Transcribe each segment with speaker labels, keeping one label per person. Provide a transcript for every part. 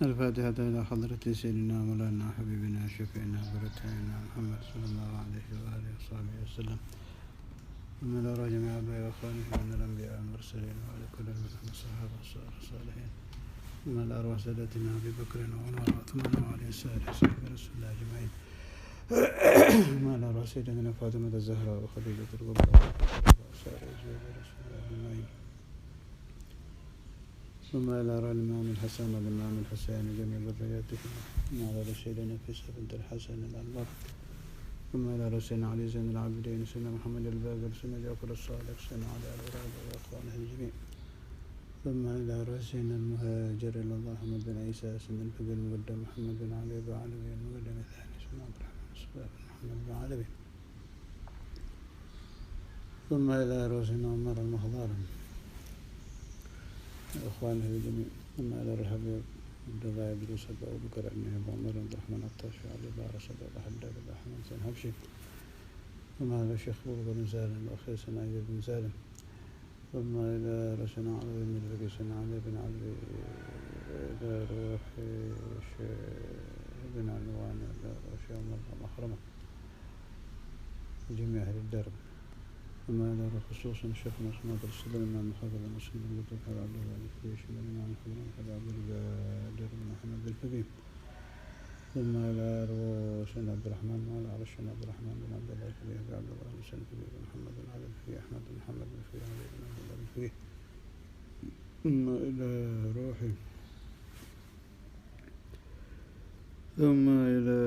Speaker 1: الفاتحة إلى حضرة سيدنا مولانا حبيبنا شفيعنا برتعنا محمد صلى الله عليه وآله وصحبه وسلم، ومن إلى جميع آبائي وأخوانه من الأنبياء والمرسلين وعلى كل من الصحابة الصالحين، ومن إلى أرواح سادتنا أبي بكر وعمر وعثمان وعلي سائر صحابة رسول الله أجمعين، ومن إلى أرواح سيدنا فاطمة الزهراء وخديجة الكبرى وسائر أزواج رسول الله أجمعين، ثم إلى الإمام الحسن والإمام الحسين جميع ذرياتهم، وعلى سيدنا فيصل بنت الحسن الأنور، ثم إلى سيدنا علي زين العابدين، سيدنا محمد الباقر، سيدنا جعفر الصادق، سيدنا علي الغراب وإخوانه الجميع، ثم إلى سيدنا المهاجر إلى الله محمد بن عيسى، سيدنا الفقيه المقدم محمد بن علي بن علوي المقدم الثاني، سيدنا عبد الرحمن الصباح بن محمد بن علوي، ثم إلى سيدنا عمر المخضار إخوانه الجميع، ثم إلى الحبيب عبد الله إدريس أبو بكر أبو عمر عبد الرحمن الطاش علي بارس أبو حداد أبو أحمد بن حبشي، ثم إلى الشيخ أبو بكر بن سالم وأخي سيدنا أيوب بن سالم، ثم إلى سيدنا علي بن الفقي سيدنا علي بن علي، إلى روح بن عنوان، إلى روح عمر المخرمة جميع أهل الدرب، ثم إلى خصوصا شيخنا سماط الصدر الإمام محمد المسلم اللطيف عبد الله الفقيه الإمام محمد عبد القادر بن محمد الفقيه، ثم إلى سيدنا عبد الرحمن وعلى عرش عبد الرحمن بن عبد الله الفقيه عبد الله بن سلم الفقيه بن محمد بن علي الفقيه أحمد بن محمد بن الفقيه علي بن عبد الله الفقيه، ثم إلى روحي، ثم إلى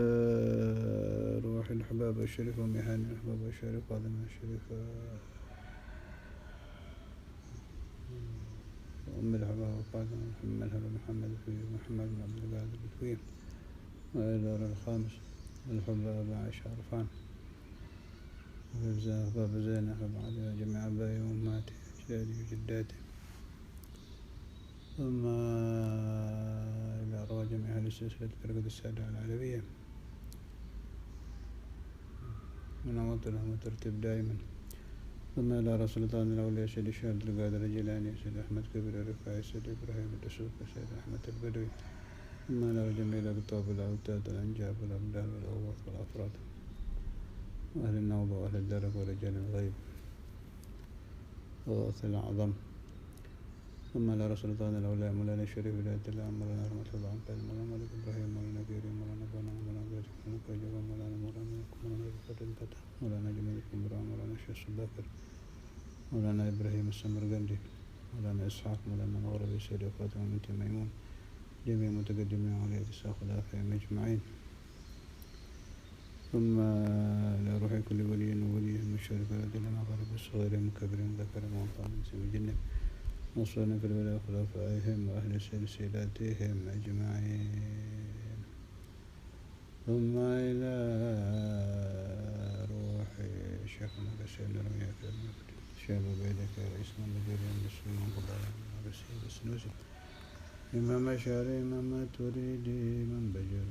Speaker 1: روح الأحباب الشريف ومهان الأحباب الشريف وعظم الشريف وأم الأحباب وفاطمة محمد الفقيه محمد بن عبد القادر الفقيه، وإلى الخامس الحباب عائشة عرفان وأحباب زينب وعلى جميع آبائي وأمهاتي أجدادي وجداتي، ثم إلى أرواح جميع أهل سلسلة فرقة السادة العلوية من أمط لهم الترتيب دائما، ثم إلى رسول الله الأولياء سيد الشيخ عبد القادر الجيلاني، سيد أحمد كبير الرفاعي، سيد إبراهيم الدسوقي، سيد أحمد البدوي، ثم إلى جميع الأقطاب والأوتاد والأنجاب والأبدال والأغواط والأفراد وأهل النوبة وأهل الدرب ورجال الغيب وغوث الأعظم، ثم إلى رسول الله الأولياء مولانا الشريف ولاية الله مولانا رحمة الله عنك مولانا مالك إبراهيم مولانا كريم مولانا بنا مولانا بيتك مولانا كجبا مولانا مولانا رفعت الفتح مولانا جميل الكمبرى مولانا الشيخ الباكر مولانا إبراهيم السمرقندي مولانا إسحاق مولانا المغربي سيد فاطمة بنت ميمون جميع متقدمين عليه الساق الآخرين أجمعين، ثم إلى روح كل ولي وولي من الشريف الذي لنا غرب الصغير مكبر ذكر وانطى من سوى جنب نصرنا في الولاء خلفائهم وأهل سلسلتهم أجمعين، ثم إلى روح شيخنا سيدنا رمية في المفت شاب بيدك رئيس من الجريان مسلم قضايا رسيد السنوسي إمام أشعري إمام تريدي من بجر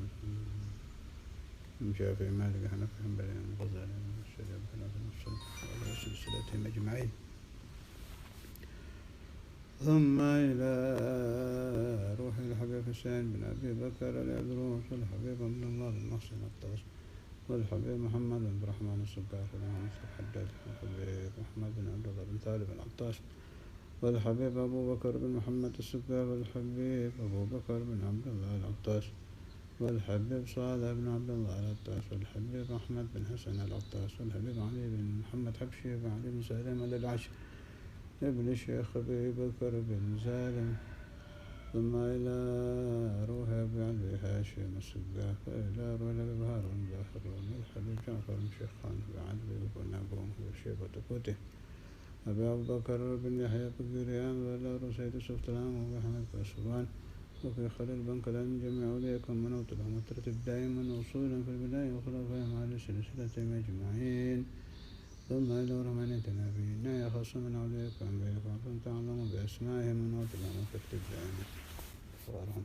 Speaker 1: شافعي مالك حنفي حنبلي غزالي الشريف بن وعلى سلسلتهم أجمعين، ثم إلى روح الحبيب حسين بن أبي بكر العذروس والحبيب عبد الله بن محسن الطاس والحبيب محمد بن عبد الرحمن السقاف والمنصور الحداد والحبيب محمد بن عبد الله بن طالب العطاس والحبيب أبو بكر بن محمد السقاف والحبيب أبو بكر بن عبد الله العطاس والحبيب صالح بن عبد الله العطاس والحبيب أحمد بن حسن العطاس والحبيب علي بن محمد حبشي بن علي بن سالم العش ابن الشيخ أبي بكر بن سالم، ثم إلى روح أبي علي هاشم السقاف إلى روح أبي هارون باخر والحبيب جعفر بن شيخ خان بن علي بن أبوه وشيبة قوته أبي أبو بكر بن يحيى بن قريان وإلى روح سيد السلطان ومحمد بن وفي خلال بنك الأن جميع أولياءكم منوط لهم الترتيب دائما وصولا في البداية وخلفائهم على سلسلتهم أجمعين، ثم إلى رحمانية نبينا يخص من أولياءكم بكم تعلموا بأسمائهم منوط لهم الترتيب دائما وصورهم،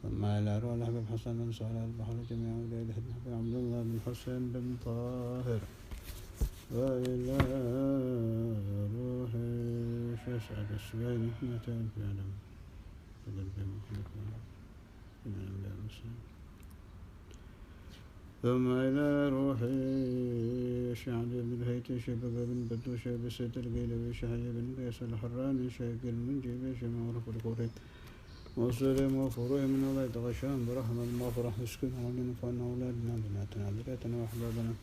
Speaker 1: ثم إلى روح الحبيب حسن بن صالح البحر جميع أولياء الحبيب عبد الله بن حسين بن طاهر، وإلى روح شيخ سعد السويد 200 في علم ثم إلى روح شعب بن الهيث شبك بن بدوش بسيط القيل بشحي بن قيس الحراني شيك المنجي بشمع ورف القريب وسلم وفروع من الله تغشاهم برحمة المغفرة اسكنهم لنفعنا أولادنا بناتنا ذريتنا وأحبابنا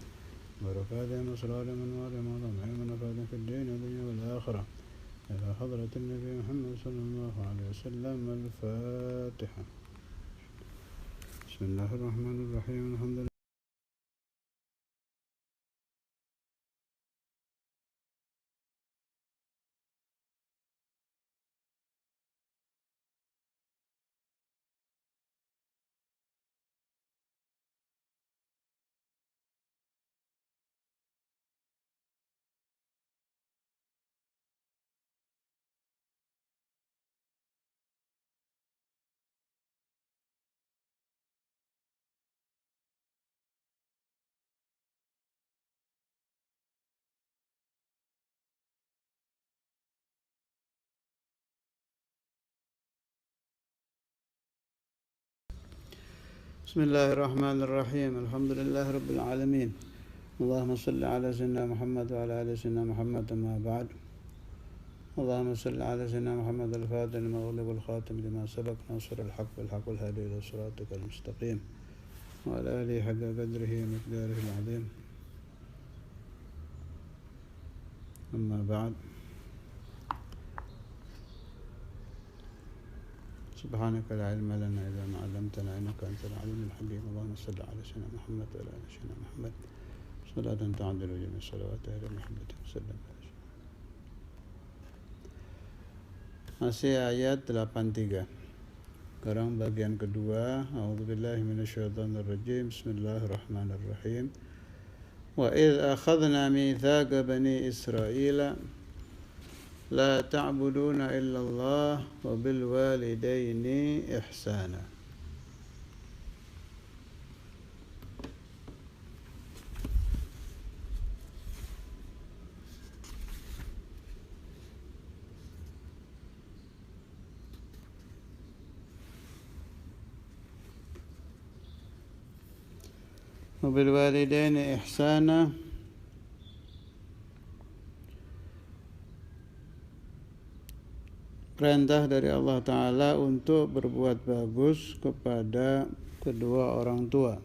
Speaker 1: ورفادا مسرارا من وارم وضمع من أفاد في الدين والدنيا والآخرة إلى حضرة النبي محمد صلى الله عليه وسلم. الفاتحة. بسم الله الرحمن الرحيم. الحمد لله. بسم الله الرحمن الرحيم. الحمد لله رب العالمين. اللهم صل على سيدنا محمد وعلى آل سيدنا محمد. أما بعد. اللهم صل على سيدنا محمد الفاتح لما أغلق والخاتم لما سبق ناصر الحق بالحق والهادي إلى صراطك المستقيم وعلى آله حق قدره ومقداره العظيم. أما بعد. سبحانك لا علم لنا إلا ما علمتنا إنك أنت العليم الحكيم. اللهم صل على سيدنا محمد وعلى آل سيدنا محمد صلاة تعدل جميع الصلوات إلى محمد وسلم. Masih ayat 83. Sekarang bagian kedua. A'udzubillahi minasyaitonirrajim. Bismillahirrahmanirrahim. Wa idh akhadna mithaqa bani Israila لا تعبدون إلا الله وبالوالدين إحسانا. وبالوالدين إحسانا perintah dari Allah Ta'ala untuk berbuat bagus kepada kedua orang tua,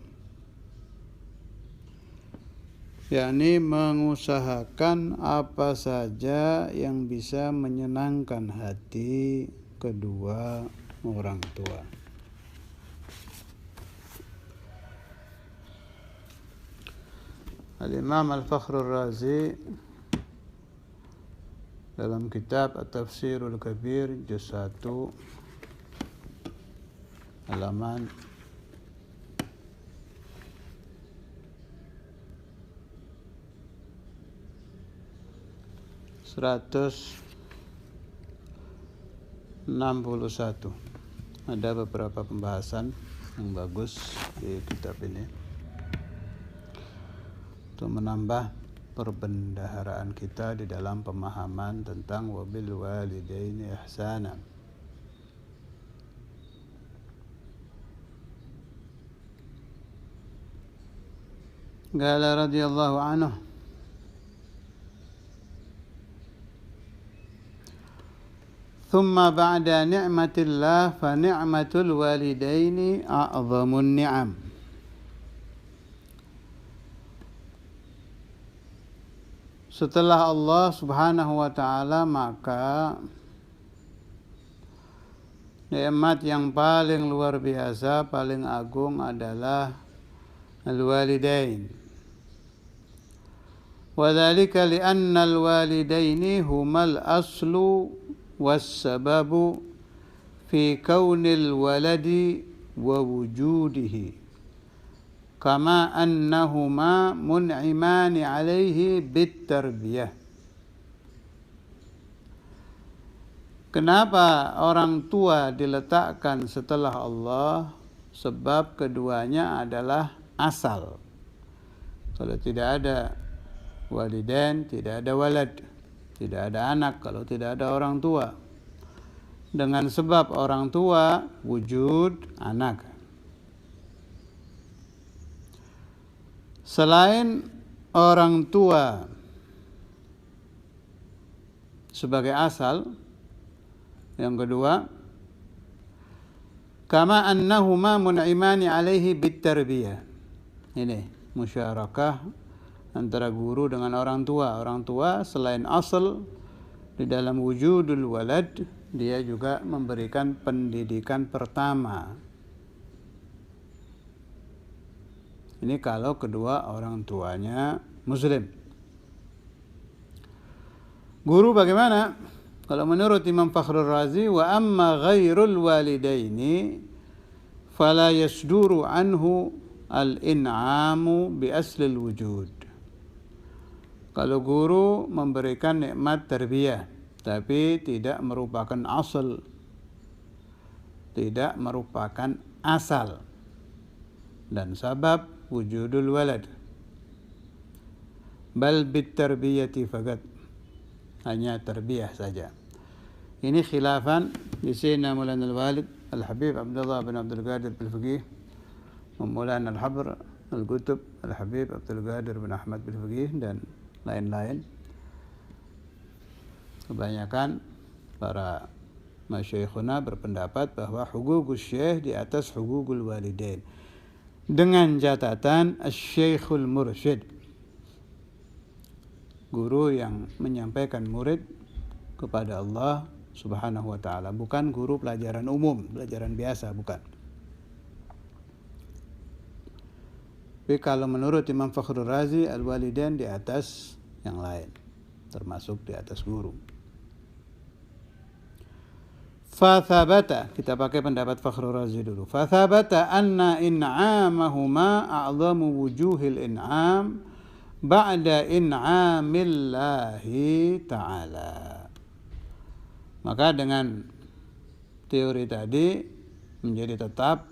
Speaker 1: yakni mengusahakan apa saja yang bisa menyenangkan hati kedua orang tua. Al-Imam Al-Fakhrur Razi dalam kitab At-Tafsirul Kabir juz 1 halaman 161 ada beberapa pembahasan yang bagus di kitab ini untuk menambah perbendaharaan kita di dalam pemahaman tentang wabil walidaini ihsana. Qala radhiyallahu anhu thumma ba'da ni'matillah fa ni'matul walidaini a'zamun ni'am. Setelah Allah Subhanahu wa ta'ala, maka nikmat yang paling luar biasa, paling agung adalah al-walidain. Wa dzalika li'anna al-walidaini humal aslu was-sababu fi kaunil waladi wa wujudihi. Kama annahuma mun'imani alaihi bit-tarbiyah. Kenapa orang tua diletakkan setelah Allah? Sebab keduanya adalah asal. Kalau tidak ada walidain, tidak ada walad, tidak ada anak kalau tidak ada orang tua. Dengan sebab orang tua, wujud anak. Selain orang tua sebagai asal, yang kedua, kama annahuma mun'imani alaihi bitarbiyah. Ini musyarakah antara guru dengan orang tua. Orang tua selain asal di dalam wujudul walad, dia juga memberikan pendidikan pertama. Ini kalau kedua orang tuanya muslim. Guru bagaimana? Kalau menurut Imam Fakhrul Razi, wa amma ghairul walidaini fala yasduru anhu al-in'amu bi aslil wujud. Kalau guru memberikan nikmat tarbiyah tapi tidak merupakan asal, tidak merupakan asal dan sabab wujudul walad, bal bit tarbiyati faqat, hanya tarbiyah saja. Ini khilafan di Sayyidina Maulana al-Walid Al-Habib Abdullah bin Abdul Qadir Al-Faqih, Maulana Al-Habr Al-Qutub Al-Habib Abdul Qadir bin Ahmad Al-Faqih, dan lain-lain. Kebanyakan para masyayikhuna berpendapat bahwa huququs syekh di atas huququl walidain, dengan catatan asy-syaikhul mursyid, guru yang menyampaikan murid kepada Allah Subhanahu wa ta'ala, bukan guru pelajaran umum, pelajaran biasa, bukan. Tapi kalau menurut Imam Fakhrul Razi, al-walidain di atas yang lain, termasuk di atas guru. Fathabata, kita pakai pendapat Fakhrul Razi dulu. Fathabata anna in'amahuma a'zamu wujuhil in'am ba'da in'amillahi ta'ala. Maka dengan teori tadi menjadi tetap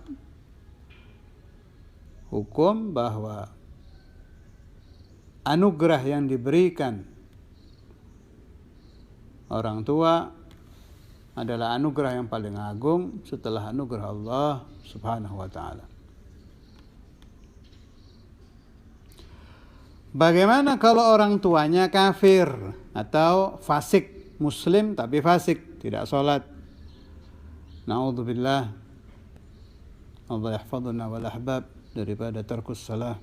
Speaker 1: hukum bahwa anugerah yang diberikan orang tua adalah anugerah yang paling agung setelah anugerah Allah Subhanahu wa ta'ala. Bagaimana kalau orang tuanya kafir atau fasik, muslim tapi fasik, tidak sholat? Na'udzubillah, Allah yahfadhuna wal ahbab daripada tarkus salah.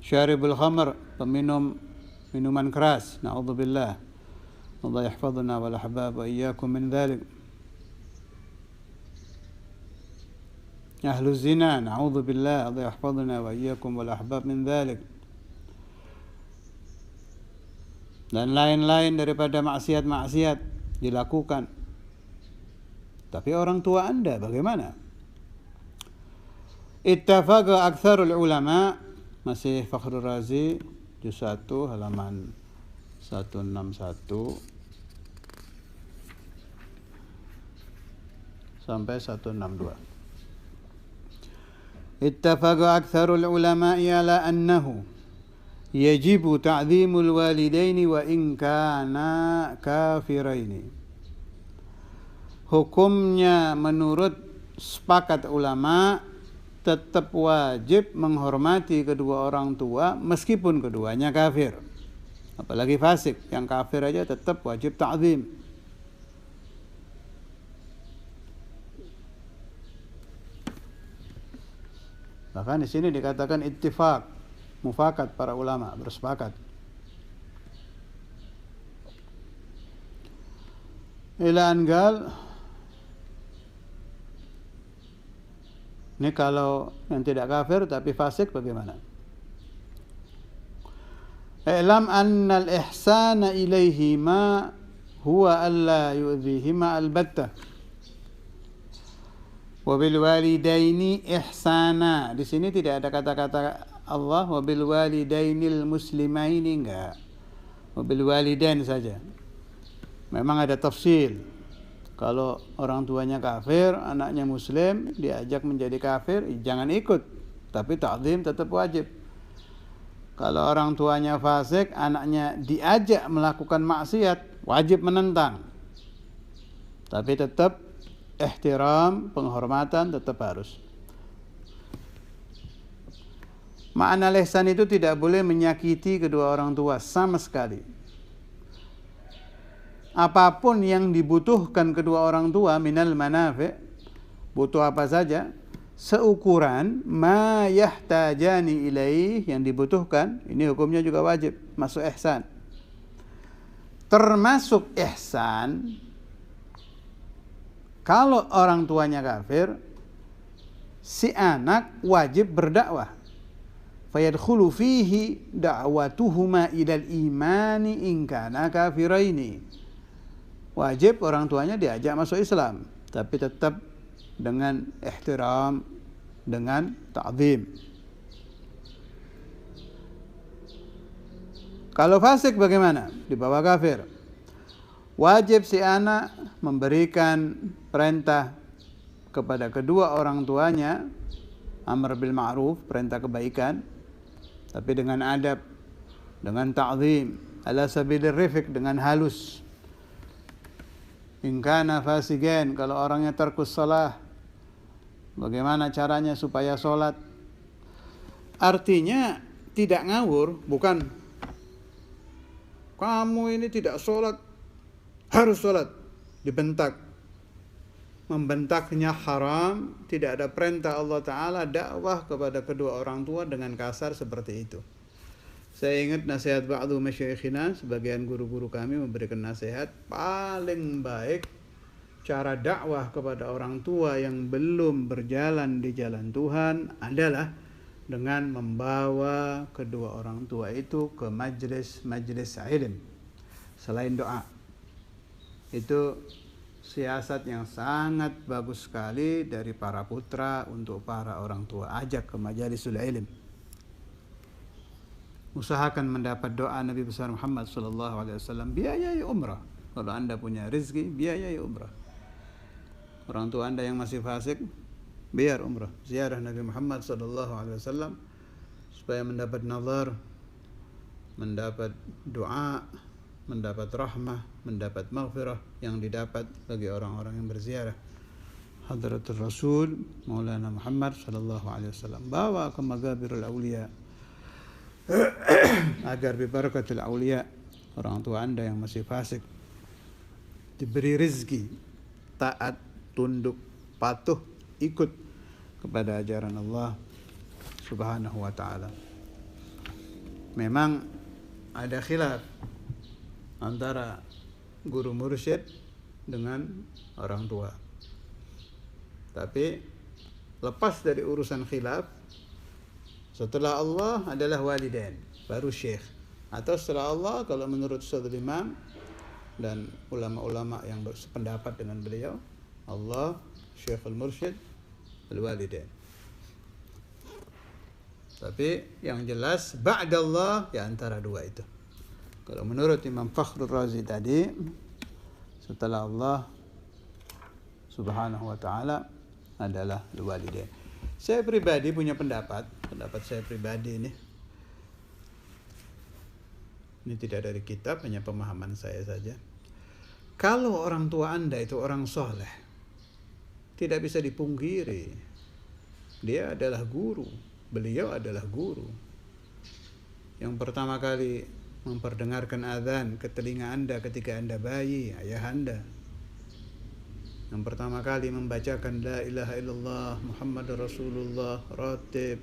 Speaker 1: Syaribul khamr, peminum minuman keras, na'udzubillah, Allah yahfadhuna wal ahbab wa iyyakum min dzalik. Ahlu zina, na'udzubillah, Allah yahfadhuna wa iyyakum wal ahbab min dzalik. Dan lain-lain daripada maksiat-maksiat dilakukan. Tapi orang tua Anda bagaimana? Ittafaqa aktsarul ulama, masih Fakhrul Razi juz 1 halaman 161 sampai 162. Ittafaqa aktsarul ulama'i ala annahu yajibu ta'zimul walidaini wa in kana kafiraini. Hukumnya menurut sepakat ulama tetap wajib menghormati kedua orang tua meskipun keduanya kafir. Apalagi fasik, yang kafir aja tetap wajib ta'zim. Bahkan di sini dikatakan ittifaq, mufakat, para ulama bersepakat. Ila angal, ini kalau yang tidak kafir tapi fasik bagaimana? I'lam anna al-ihsana ilaihima huwa alla yu'dhihima albattah. Wa bil walidaini ihsana. Di sini tidak ada kata-kata Allah wa bil walidainil muslimaini, enggak. Wa bil walidain saja. Memang ada tafsil. Kalau orang tuanya kafir, anaknya muslim, diajak menjadi kafir, jangan ikut. Tapi ta'zim tetap wajib. Kalau orang tuanya fasik, anaknya diajak melakukan maksiat, wajib menentang. Tapi tetap ihtiram, penghormatan tetap harus. Makna ihsan itu tidak boleh menyakiti kedua orang tua sama sekali. Apapun yang dibutuhkan kedua orang tua minal manafi', butuh apa saja, seukuran ma yahtajani ilaih, yang dibutuhkan, ini hukumnya juga wajib, masuk ihsan. Termasuk ihsan kalau orang tuanya kafir, si anak wajib berdakwah. Fayadkhulu fihi da'watuhuma ilal imani in kana kafiraini. Wajib orang tuanya diajak masuk Islam, tapi tetap dengan ihtiram, dengan ta'zim. Kalau fasik bagaimana? Di bawah kafir. Wajib si anak memberikan perintah kepada kedua orang tuanya, amr bil ma'ruf, perintah kebaikan, tapi dengan adab, dengan ta'zim, ala sabilir rifq, dengan halus. In kana fasiqan, kalau orangnya tarkus shalah, bagaimana caranya supaya sholat? Artinya tidak ngawur, bukan kamu ini tidak sholat, harus sholat, dibentak. Membentaknya haram, tidak ada perintah Allah Ta'ala dakwah kepada kedua orang tua dengan kasar seperti itu. Saya ingat nasihat ba'du masyayikhina, sebagian guru-guru kami memberikan nasihat, paling baik cara dakwah kepada orang tua yang belum berjalan di jalan Tuhan adalah dengan membawa kedua orang tua itu ke majlis ilm selain doa. Itu siasat yang sangat bagus sekali dari para putra untuk para orang tua. Ajak ke majlisul ilm. Usahakan mendapat doa Nabi besar Muhammad SAW. Biayai umrah. Kalau anda punya rezeki, biayai umrah. Orang tua anda yang masih fasik, biar umrah. Ziarah Nabi Muhammad SAW supaya mendapat nazar, mendapat doa, mendapat rahmah, mendapat maghfirah yang didapat bagi orang-orang yang berziarah. Hadratul Rasul Maulana Muhammad SAW. Bawa ke Maghabirul Awliya agar bibarakatul awliya, orang tua anda yang masih fasik diberi rezeki, taat, tunduk, patuh, ikut kepada ajaran Allah Subhanahu wa ta'ala. Memang ada khilaf antara guru mursyid dengan orang tua, tapi lepas dari urusan khilaf, setelah Allah adalah walidain, baru syekh. Atau setelah Allah, kalau menurut Ustadz Imam dan ulama-ulama yang bersependapat dengan beliau, Allah, Syekhul Mursyid, al-walidain. Tapi yang jelas ba'dallah ya antara dua itu. Kalau menurut Imam Fakhrul Razi tadi, setelah Allah Subhanahu wa ta'ala adalah al-walidain. Saya pribadi punya pendapat saya pribadi ini tidak dari kitab, hanya pemahaman saya saja. Kalau orang tua anda itu orang soleh, tidak bisa dipungkiri, dia adalah guru, beliau adalah guru. Yang pertama kali memperdengarkan azan ke telinga anda ketika anda bayi, ayah anda. Yang pertama kali membacakan la ilaha illallah Muhammadur Rasulullah, ratib,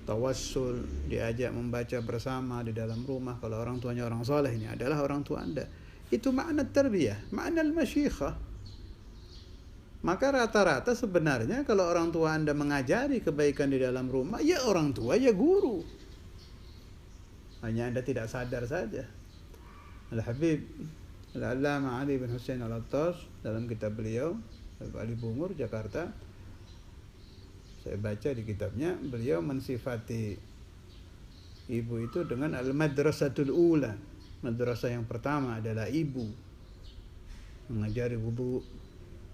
Speaker 1: tawassul, diajak membaca bersama di dalam rumah. Kalau orang tuanya orang soleh, ini adalah orang tua anda. Itu makna tarbiyah, makna al-masyikhah. Maka rata-rata sebenarnya kalau orang tua anda mengajari kebaikan di dalam rumah, ya orang tua, ya guru. Hanya anda tidak sadar saja. Al-Habib Al-Allamah Ali bin Hussein Al-Attas dalam kitab beliau, Ali Bungur, Jakarta, saya baca di kitabnya, beliau mensifati ibu itu dengan al-madrasatul ula. Madrasah yang pertama adalah ibu, mengajari wudu,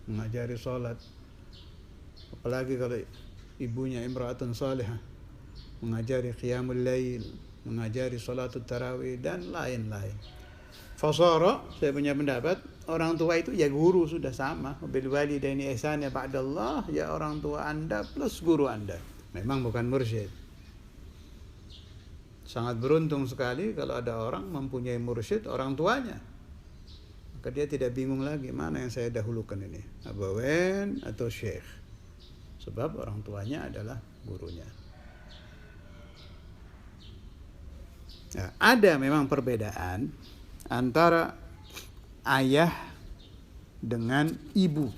Speaker 1: mengajari salat. Apalagi kalau ibunya imra'atun salihah, mengajari qiyamul lail, mengajari salatul tarawih dan lain-lain. Fasara, saya punya pendapat, orang tua itu ya guru, sudah sama. Bil walidaini ihsana ba'dallah, ya orang tua anda plus guru anda. Memang bukan mursyid. Sangat beruntung sekali kalau ada orang mempunyai mursyid orang tuanya. Maka dia tidak bingung lagi mana yang saya dahulukan ini, abawain atau syekh. Sebab orang tuanya adalah gurunya. Nah, ada memang perbedaan antara ayah dengan ibu.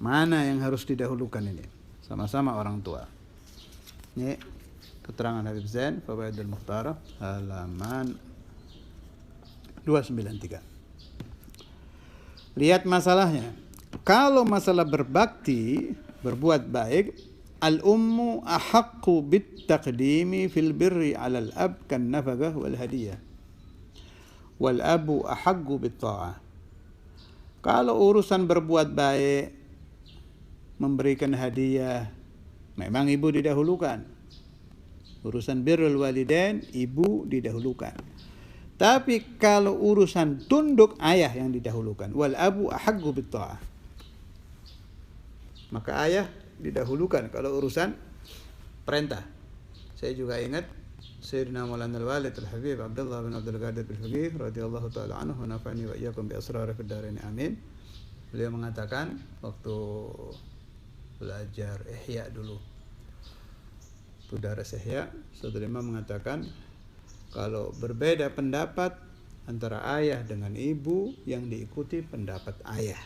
Speaker 1: Mana yang harus didahulukan ini? Sama-sama orang tua. Ini keterangan Habib Zain, Fawaidul Mukhtarah, halaman 293. Lihat masalahnya. Kalau masalah berbakti, berbuat baik, al-ummu ahaqqu bit-taqdimi fil birri 'alal ab kan nafaqah wal hadiyah. Wal abu ahaqqu bit-tha'ah. Kalau urusan berbuat baik, memberikan hadiah, memang ibu didahulukan. Urusan birrul walidain, ibu didahulukan. Tapi kalau urusan tunduk, ayah yang didahulukan. Wal abu ahaqqu bit-tha'ah. Maka ayah didahulukan kalau urusan perintah. Saya juga ingat Sayyidina Maulana Al-Walid Al-Habib Abdullah bin Abdul Qadir Al-Faqih radhiyallahu ta'ala anhu, wa nafa'ani wa iyyakum bi asrari fid dharain amin. Beliau mengatakan waktu belajar Ihya dulu, Daras Ihya, Saudara Imam mengatakan kalau berbeda pendapat antara ayah dengan ibu, yang diikuti pendapat ayah.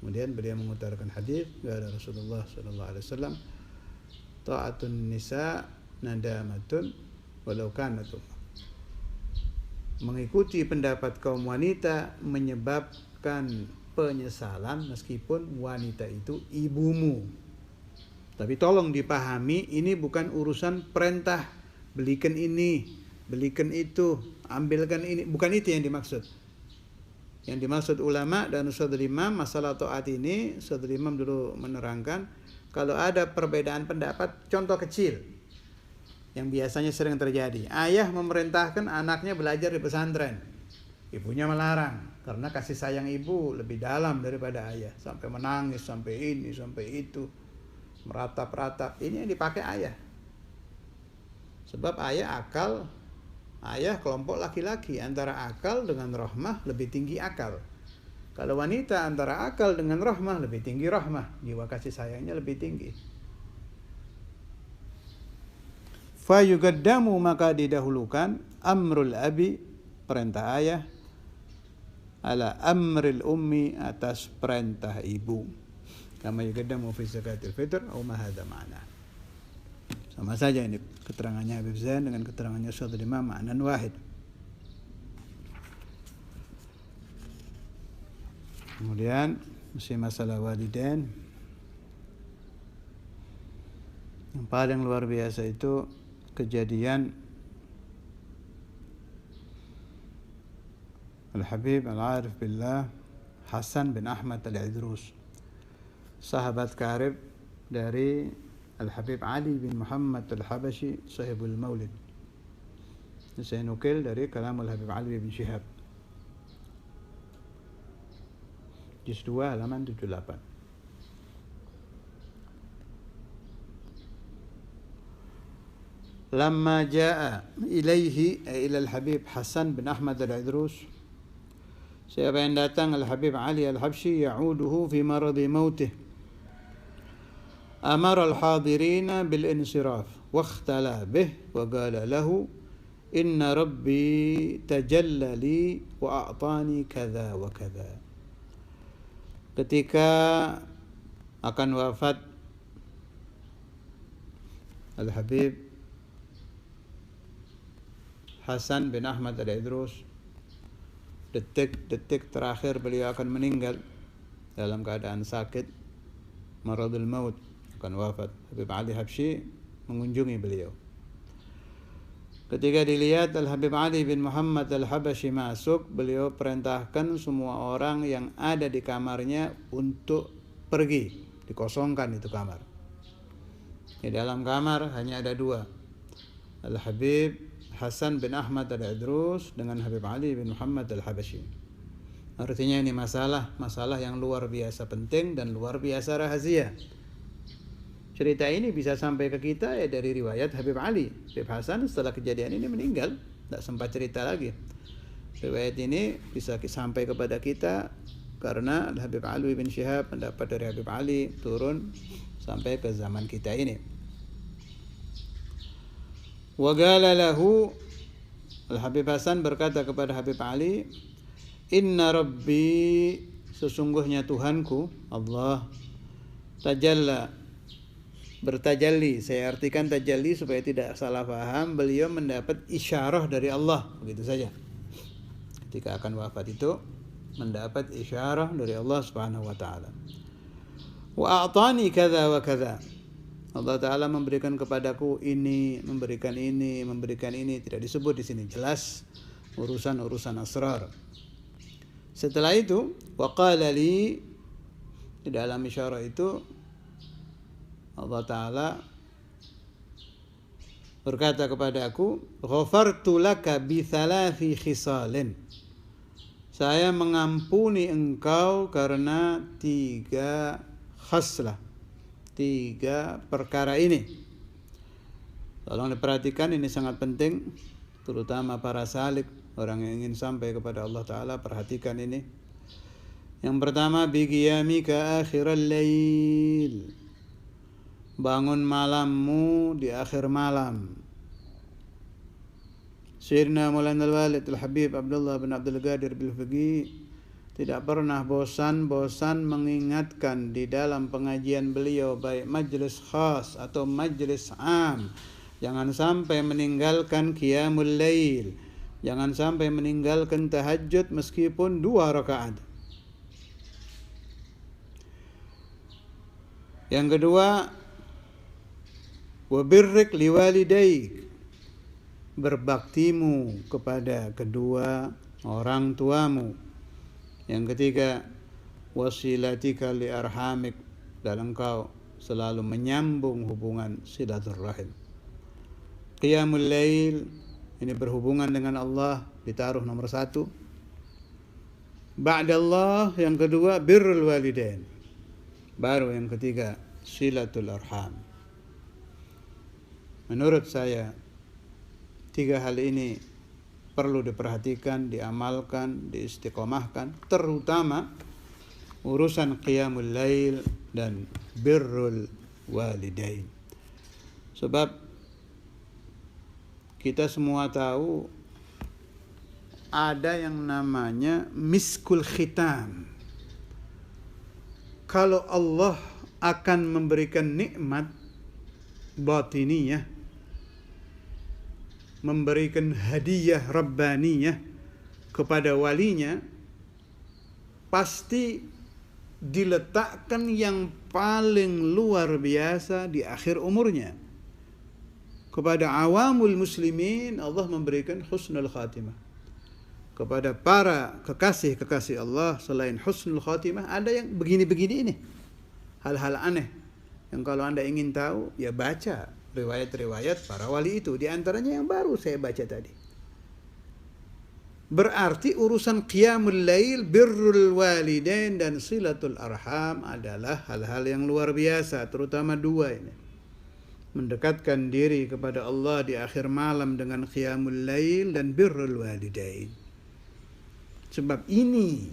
Speaker 1: Kemudian beliau mengutarakan hadis dari Rasulullah sallallahu alaihi wasallam, ta'atun nisa nadamatun walau kanat. Mengikuti pendapat kaum wanita menyebabkan penyesalan meskipun wanita itu ibumu. Tapi tolong dipahami, ini bukan urusan perintah, belikan ini, belikan itu, ambilkan ini, bukan itu yang dimaksud. Yang dimaksud ulama dan Saudara Imam masalah taat ini, Saudara Imam dulu menerangkan, kalau ada perbedaan pendapat, contoh kecil yang biasanya sering terjadi. Ayah memerintahkan anaknya belajar di pesantren, ibunya melarang karena kasih sayang ibu lebih dalam daripada ayah, sampai menangis, sampai ini, sampai itu, meratap-ratap. Ini yang dipakai ayah. Sebab ayah akal, ayah kelompok laki-laki, antara akal dengan rahmah lebih tinggi akal. Kalau wanita antara akal dengan rahmah lebih tinggi rahmah, jiwa kasih sayangnya lebih tinggi. Fa yuqaddamu, maka didahulukan amrul abi, perintah ayah, ala amril ummi, atas perintah ibu. Kama yuqaddamu fi zakatil fitr atau ma hadza ma'na. Sama saja ini keterangannya Habib Zain dengan keterangannya Saudara Imam, ma'nan wahid. Kemudian masih masalah walidain. Yang paling luar biasa itu kejadian Al-Habib Al-Arif Billah Hasan bin Ahmad Al-Idrus, sahabat karib dari Al-Habib Ali bin Muhammad Al-Habashi sahibul Maulid. Saya nukil dari kalam Al-Habib Ali bin Syihab, juz 2 halaman 78. Lamma jaa ilaihi, ila Al-Habib Hasan bin Ahmad Al-Idrus, siapa yang datang Al-Habib Ali Al-Habsyi, ya'uduhu fi maradi mautih, amara al-hadirina bil-insiraf wa ikhtala bih wa qala lahu inna rabbi tajalla li wa a'tani kadza wa kadza. Ketika akan wafat Al-Habib Hasan bin Ahmad Al-Idrus, detik-detik terakhir beliau akan meninggal dalam keadaan sakit, maradul maut, akan wafat. Habib Ali Habsyi mengunjungi beliau. Ketika dilihat Al-Habib Ali bin Muhammad Al-Habashi masuk, beliau perintahkan semua orang yang ada di kamarnya untuk pergi, dikosongkan itu kamar. Di dalam kamar hanya ada dua, Al-Habib Hasan bin Ahmad Al-Idrus dengan Habib Ali bin Muhammad Al-Habashi. Artinya ini masalah yang luar biasa penting dan luar biasa rahasia. cerita ini bisa sampai ke kita ya dari riwayat Habib Ali. Habib Hasan setelah kejadian ini meninggal, tidak sempat cerita lagi. Riwayat ini bisa sampai kepada kita karena Habib Ali bin Syihab mendapat dari Habib Ali turun sampai ke zaman kita ini. Wa qala lahu, Al-Habib Hasan berkata kepada Habib Ali, "Inna Rabbi, sesungguhnya Tuhanku Allah tajalla, bertajalli." Saya artikan tajalli supaya tidak salah paham. Beliau mendapat isyarah dari Allah, begitu saja. Ketika akan wafat itu mendapat isyarah dari Allah Subhanahu wa taala. Wa a'tani kadza wa kadza. Allah taala memberikan kepadaku ini, memberikan ini, memberikan ini, tidak disebut di sini, jelas urusan-urusan asrar. Setelah itu, wa qala li, di dalam isyarah itu Allah taala berkata kepada aku, ghafartu laka bi thalathi khisalin. Saya mengampuni engkau karena 3 khaslah, 3 perkara ini. Tolong diperhatikan, ini sangat penting, terutama para salik, orang yang ingin sampai kepada Allah Ta'ala, perhatikan ini. Yang pertama, biqiyamika akhiral lail, bangun malammu di akhir malam. Sayyidina Maulana Al-Walid Al-Habib Abdullah bin Abdul Qadir Bil-Fiqi tidak pernah bosan-bosan mengingatkan di dalam pengajian beliau, baik majlis khas atau majlis am, jangan sampai meninggalkan qiyamul lail, jangan sampai meninggalkan tahajud meskipun 2 rakaat. Yang kedua, wa birrik liwalidaik, berbaktimu kepada kedua orang tuamu. Yang ketiga, wasilatika li arhamik, dan engkau selalu menyambung hubungan silaturrahim. Qiyamul lail ini berhubungan dengan Allah, ditaruh nomor 1. Ba'dallah, yang kedua birrul walidain, baru yang ketiga silatul arham. Menurut saya 3 hal ini perlu diperhatikan, diamalkan, diistiqomahkan, terutama urusan qiyamul lail dan birrul walidain. Sebab kita semua tahu ada yang namanya miskul khitam. Kalau Allah akan memberikan nikmat batiniyah, memberikan hadiah rabbaniyah kepada walinya, pasti diletakkan yang paling luar biasa di akhir umurnya. Kepada awamul muslimin Allah memberikan husnul khatimah. Kepada para kekasih-kekasih Allah selain husnul khatimah ada yang begini-begini ini, hal-hal aneh yang kalau Anda ingin tahu ya baca riwayat-riwayat para wali itu, di antaranya yang baru saya baca tadi. Berarti urusan qiyamul lail, birrul walidain dan silatul arham adalah hal-hal yang luar biasa, terutama 2 ini. Mendekatkan diri kepada Allah di akhir malam dengan qiyamul lail dan birrul walidain. Sebab ini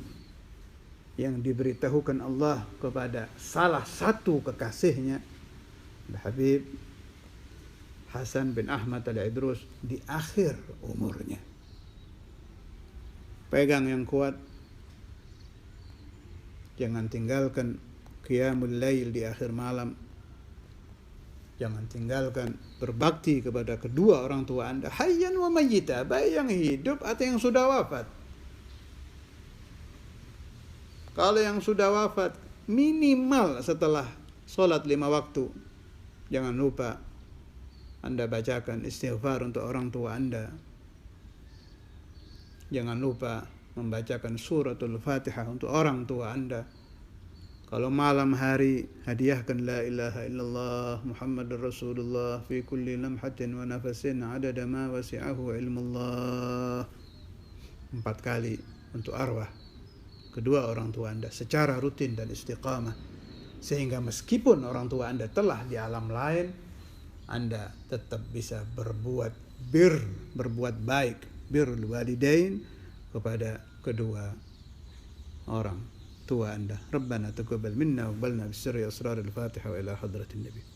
Speaker 1: yang diberitahukan Allah kepada salah satu kekasihnya, Habib Hasan bin Ahmad Al-Idrus, di akhir umurnya. Pegang yang kuat, jangan tinggalkan qiyamul lail di akhir malam, jangan tinggalkan berbakti kepada kedua orang tua Anda, hayyan wa mayyita, baik yang hidup atau yang sudah wafat. Kalau yang sudah wafat, minimal setelah sholat 5 waktu, jangan lupa Anda bacakan istighfar untuk orang tua Anda. Jangan lupa membacakan suratul Fatihah untuk orang tua Anda. Kalau malam hari, hadiahkan la ilaha illallah Muhammadur Rasulullah fi kulli lamhatin wa nafasin adada ma wasi'ahu ilmullah. 4 kali untuk arwah kedua orang tua Anda secara rutin dan istiqamah. Sehingga meskipun orang tua Anda telah di alam lain, Anda tetap bisa berbuat baik, birrul walidain, kepada kedua orang tua Anda. Rabbana taqabbal minna wa qbalna bisirri asrar al-Fatihah wa ila hadratin Nabi.